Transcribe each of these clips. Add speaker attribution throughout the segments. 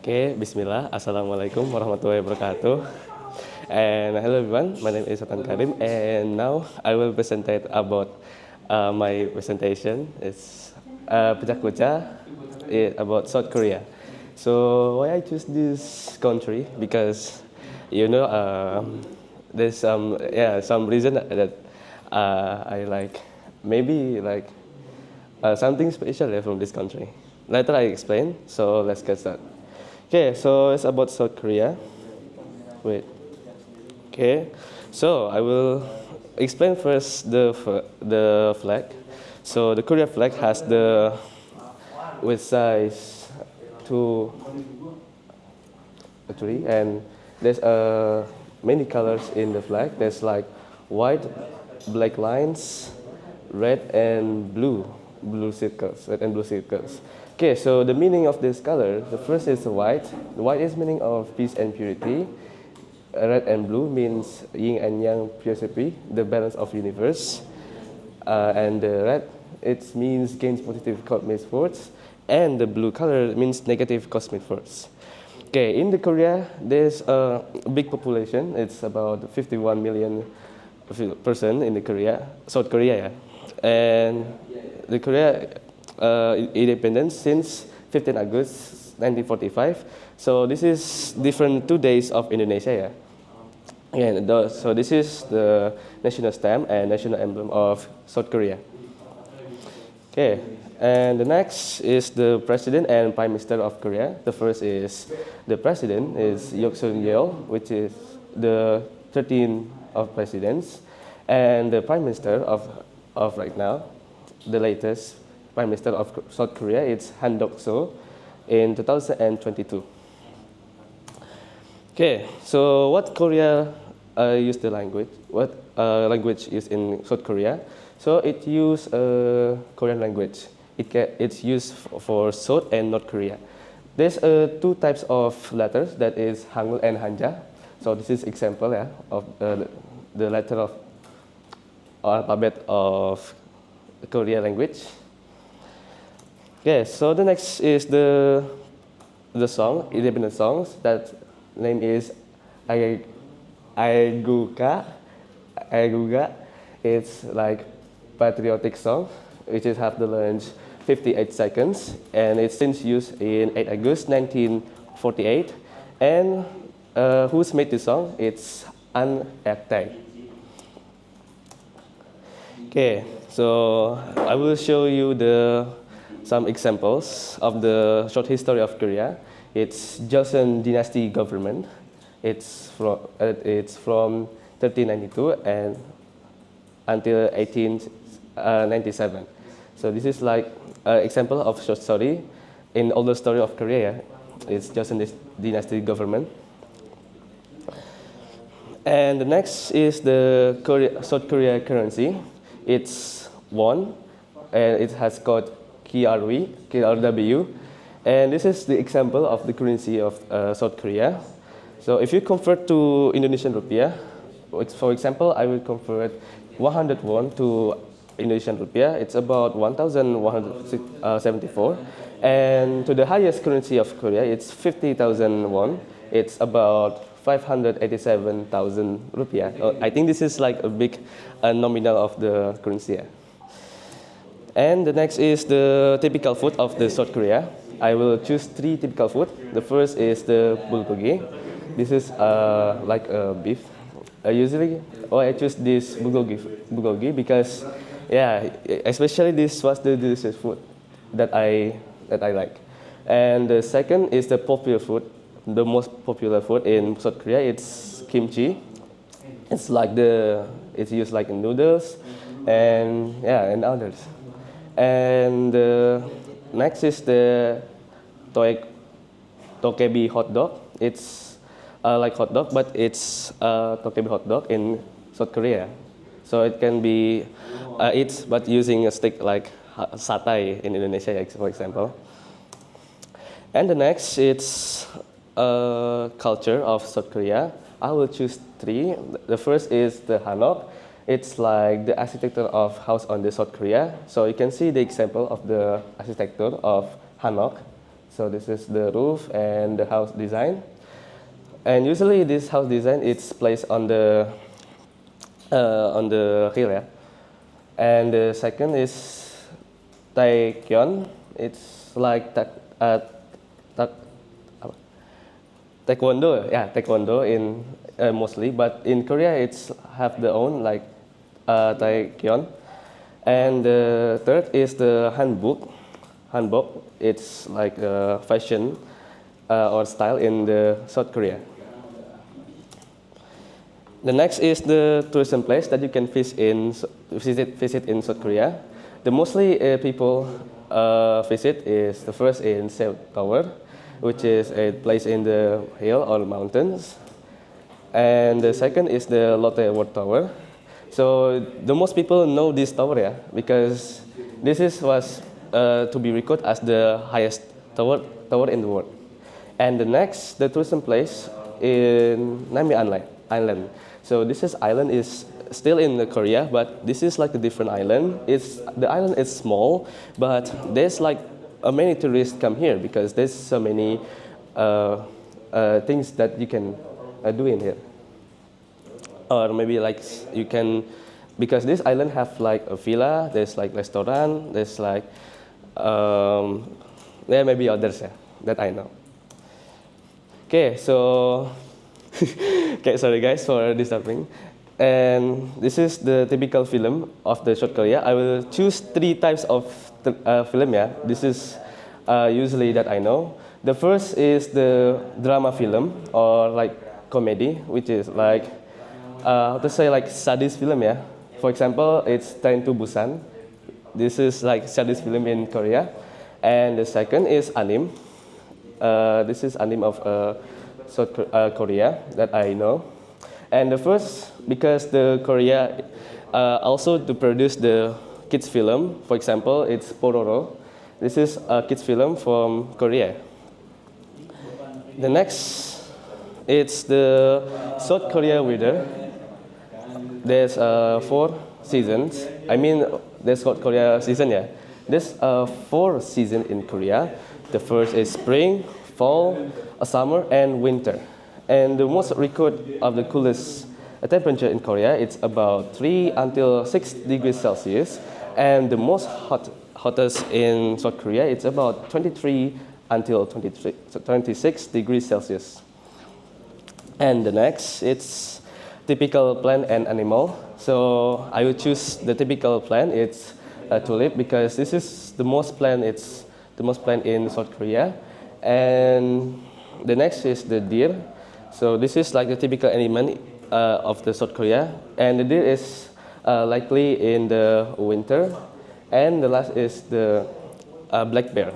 Speaker 1: Okay, Bismillah, Assalamualaikum warahmatullahi wabarakatuh. And hello everyone, my name is Sultan Karim, and now I will present about my presentation. It's Pechakucha about South Korea. So why I choose this country? Because you know there's some reason that I like maybe like something special from this country. Later I explain. So let's get started. Okay, so it's about South Korea. Wait. Okay, so I will explain first the flag. So the Korea flag has the with size 2 3, and there's many colors in the flag. There's like white, black lines, red and blue circles, red and blue circles. Okay, so the meaning of this color, the first is white. The white is meaning of peace and purity. Red and blue means yin and yang, purity, the balance of universe. And the red, it means gains positive cosmic force. And the blue color means negative cosmic force. Okay, in the Korea, there's a big population. It's about 51 million person in the Korea, South Korea, yeah. And the Korea independence since 15 August 1945. So this is different 2 days of Indonesia, yeah. So this is the national stamp and national emblem of South Korea. Okay, and the next is the president and prime minister of Korea. The first is the president is Yoon Suk Yeol, which is the 13th of presidents, and the prime minister of right now, the latest prime minister of South Korea, it's Han Duck-soo in 2022. Okay, so what Korea use the language? What language is in South Korea? So it use Korean language. It's used for South and North Korea. There's two types of letters, that is Hangul and Hanja. So this is example, yeah, of the letter of alphabet of Korean language. Okay, so the next is the song, independent songs. That name is Aiguga. It's like patriotic song, which is have the length 58 seconds, and it's since used in 8 August 1948. And who's made this song? It's An Ek. Okay, so I will show you some examples of the short history of Korea. It's Joseon Dynasty government. It's from 1392 and until 1897. So this is like an example of short story in older story of Korea. It's Joseon Dynasty government. And the next is the South Korea currency. It's won, and it has got KRW, and this is the example of the currency of South Korea. So if you convert to Indonesian rupiah, for example, I will convert 100 won to Indonesian rupiah. It's about 1,174, and to the highest currency of Korea, it's 50,000 won. It's about 587,000 rupiah. I think this is like a big nominal of the currency. Yeah. And the next is the typical food of the South Korea. I will choose 3 typical food. The first is the bulgogi. This is like a beef. Usually, I choose this bulgogi because, yeah, especially this was the delicious food that I like. And the second is the popular food. The most popular food in South Korea, it's kimchi. It's used like in noodles, and yeah, and others. And next is the tokebi hot dog. It's like hot dog, but it's tokebi hot dog in South Korea. So it can be eaten, but using a stick like satay in Indonesia, for example. And the next, it's culture of South Korea. I will choose 3. The first is the Hanok. It's like the architecture of house on the South Korea. So you can see the example of the architecture of Hanok. So this is the roof and the house design. And usually this house design it's placed on the hill, yeah. And the second is Taekyon. It's like tak, taekwondo, yeah, taekwondo in mostly, but in Korea it's have the own like Taekyon. And the third is the hanbok. Hanbok, it's like a fashion or style in the South Korea. The next is the tourism place that you can visit in South Korea. The mostly people visit is the first in Seoul Tower, which is a place in the hill or mountains, and the second is the Lotte World Tower. So the most people know this tower, yeah, because this was to be recorded as the highest tower in the world. And the next, the tourism place in Nami Island. So island is still in Korea, but this is like a different island. The island is small, but there's like many tourists come here because there's so many things that you can do in here. Or maybe like you can, because this island have like a villa, there's like restaurant, there's like there may be others, yeah, that I know. Okay, so okay, sorry guys for disturbing. And this is the typical film of the South Korea. I will choose 3 types of film. Yeah, this is usually that I know. The first is the drama film or like comedy, which is like how to say like sadist film. Yeah, for example, it's Train to Busan. This is like sadist film in Korea. And the second is anime. This is anime of South Korea that I know. And the first, because the Korea also to produce the kids film. For example, it's Pororo. This is a kids film from Korea. The next, it's the South Korea weather. There's 4 seasons. I mean, there's South Korea season, yeah. There's 4 seasons in Korea. The first is spring, fall, summer, and winter. And the most record of the coolest temperature in Korea, it's about 3 until 6 degrees Celsius. And the most hottest in South Korea, it's about 23 until 26 degrees Celsius. And the next, it's typical plant and animal. So I will choose the typical plant. It's a tulip because this is the most plant. It's the most plant in South Korea. And the next is the deer. So this is like the typical animal of the South Korea. And the deer is likely in the winter. And the last is the black bear,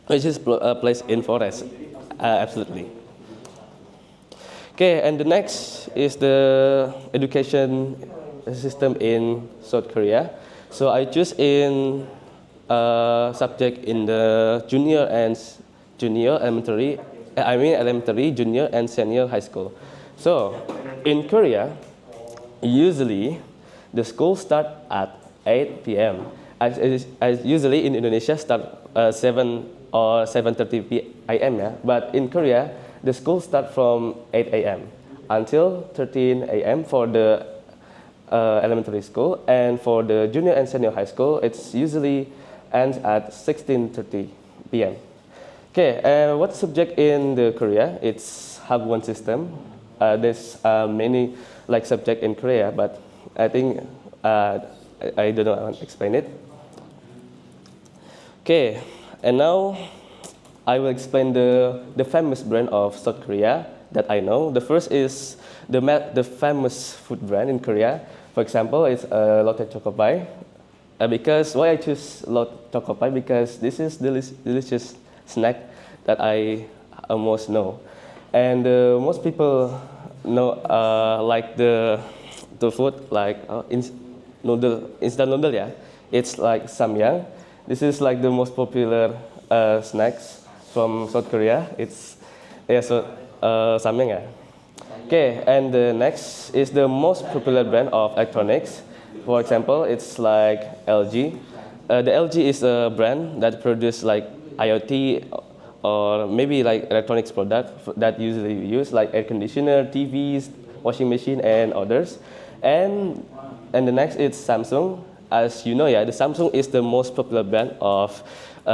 Speaker 1: which is placed in forest. Absolutely. Okay, and the next is the education system in South Korea. So I choose in subject in the elementary, junior, and senior high school. So in Korea, usually the school start at 8 p.m. As usually in Indonesia start 7 or 7:30 p.m. Yeah? But in Korea, the school start from 8 a.m. until 13 a.m. for the elementary school, and for the junior and senior high school, it's usually ends at 16:30 p.m. Okay, what subject in the Korea? It's have one system. There's many like subject in Korea, but I think I don't know how to explain it. Okay, and now I will explain the famous brand of South Korea that I know. The first is the famous food brand in Korea. For example, it's Lotte Choco Pie. Because why I choose Lotte Choco Pie? Because this is delicious snack that I almost know, and most people know like the food like instant noodle. Yeah, it's like samyang. This is like the most popular snacks from South Korea. It's samyang. Yeah. Okay, and the next is the most popular brand of electronics. For example, it's like LG. The LG is a brand that produces like IoT or maybe like electronics product that usually we use like air conditioner, TVs, washing machine, and others. And and the next is Samsung. As you know, yeah, the Samsung is the most popular brand of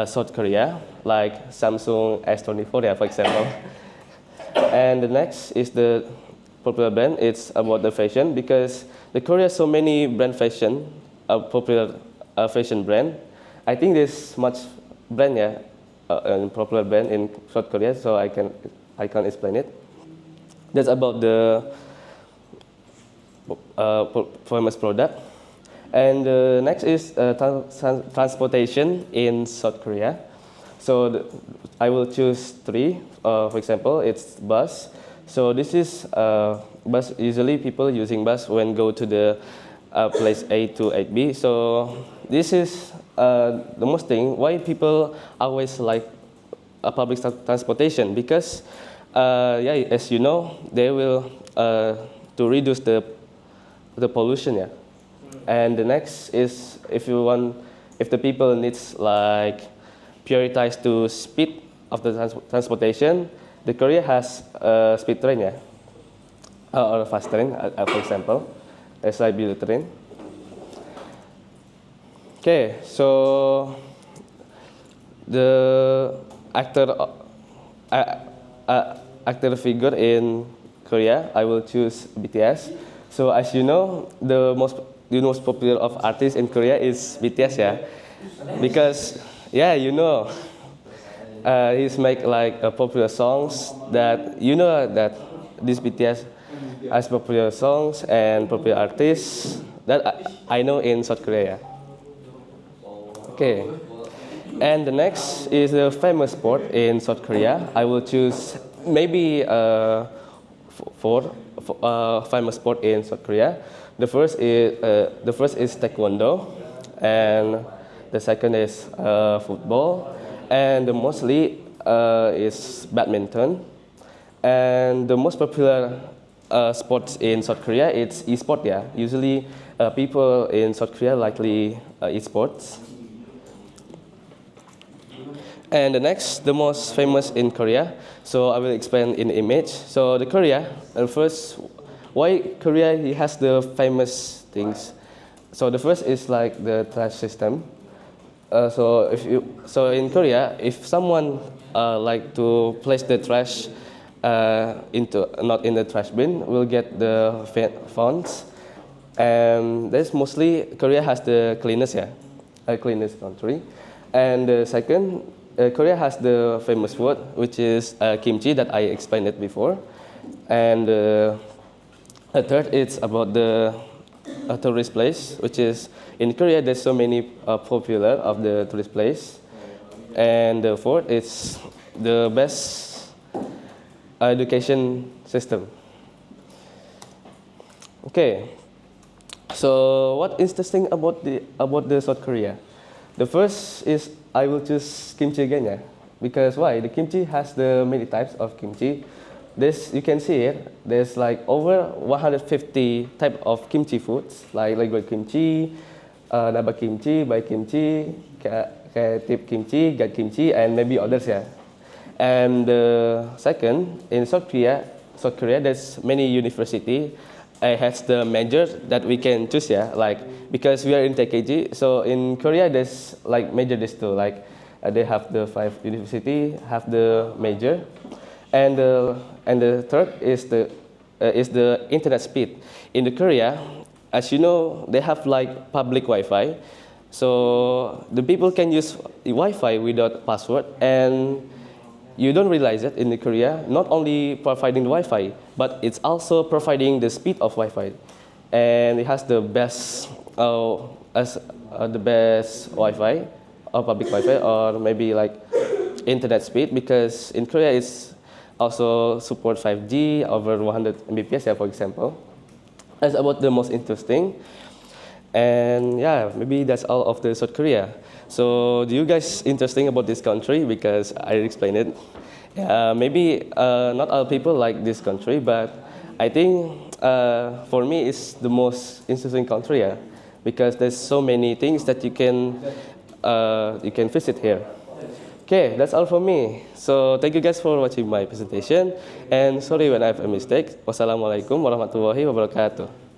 Speaker 1: South Korea, like Samsung S24, yeah, for example. And the next is the popular brand. It's about the fashion because the Korea has so many brand fashion, popular fashion brand. I think there's much brand, yeah, popular brand in South Korea, so I can explain it. That's about the famous product. And next is transportation in South Korea. So I will choose three. For example, it's bus. So this is bus. Usually people using bus when go to the place A to 8B. So this is the most thing why people always like public transportation because yeah, as you know, they will to reduce the pollution, yeah. And the next is if the people needs like prioritize to speed of the transportation, the Korea has a speed train, yeah, or a fast train, for example, as I build a train. Okay, so the actor figure in Korea, I will choose BTS. So as you know, the most popular of artists in Korea is BTS, yeah, because yeah, you know, he's make like popular songs that you know that this BTS has popular songs and popular artists that I know in South Korea. Okay, and the next is a famous sport in South Korea. I will choose maybe four famous sport in South Korea. The first is taekwondo, and the second is football, and the mostly is badminton, and the most popular sports in South Korea it's e-sport. Yeah, usually people in South Korea likely e-sports. And the next, the most famous in Korea. So I will explain in image. So the Korea, first, why Korea he has the famous things. So the first is like the trash system. So in Korea, if someone like to place the trash into not in the trash bin, will get the funds. And that's mostly Korea has the cleanest, yeah, cleanest country. And the second, Korea has the famous food, which is kimchi that I explained it before. And the third, it's about the tourist place, which is in Korea. There's so many popular of the tourist place. And the fourth, it's the best education system. Okay. So what is interesting about the South Korea? The first is I will choose kimchi again, yeah. Because why? The kimchi has the many types of kimchi. This you can see it. There's like over 150 type of kimchi foods, like regular kimchi, naba kimchi, bai kimchi, tip kimchi, gat kimchi, and maybe others, yeah. And second, in South Korea, there's many university. It has the major that we can choose, yeah. Like because we are in TKG, so in Korea there's like major this too. Like they have the 5 university, have the major, and the third is the internet speed. In the Korea, as you know, they have like public Wi-Fi, so the people can use the Wi-Fi without password and you don't realize it in the Korea, not only providing the Wi-Fi, but it's also providing the speed of Wi-Fi. And it has the best, the best Wi-Fi, or public Wi-Fi, or maybe like internet speed, because in Korea it's also support 5G over 100 Mbps, yeah, for example. That's about the most interesting. And yeah, maybe that's all of the South Korea. So do you guys interesting about this country? Because I explained it. Maybe not all people like this country, but I think for me it's the most interesting country, yeah, because there's so many things that you can visit here. Okay, that's all for me. So thank you guys for watching my presentation, and sorry when I have a mistake. Wassalamualaikum warahmatullahi wabarakatuh.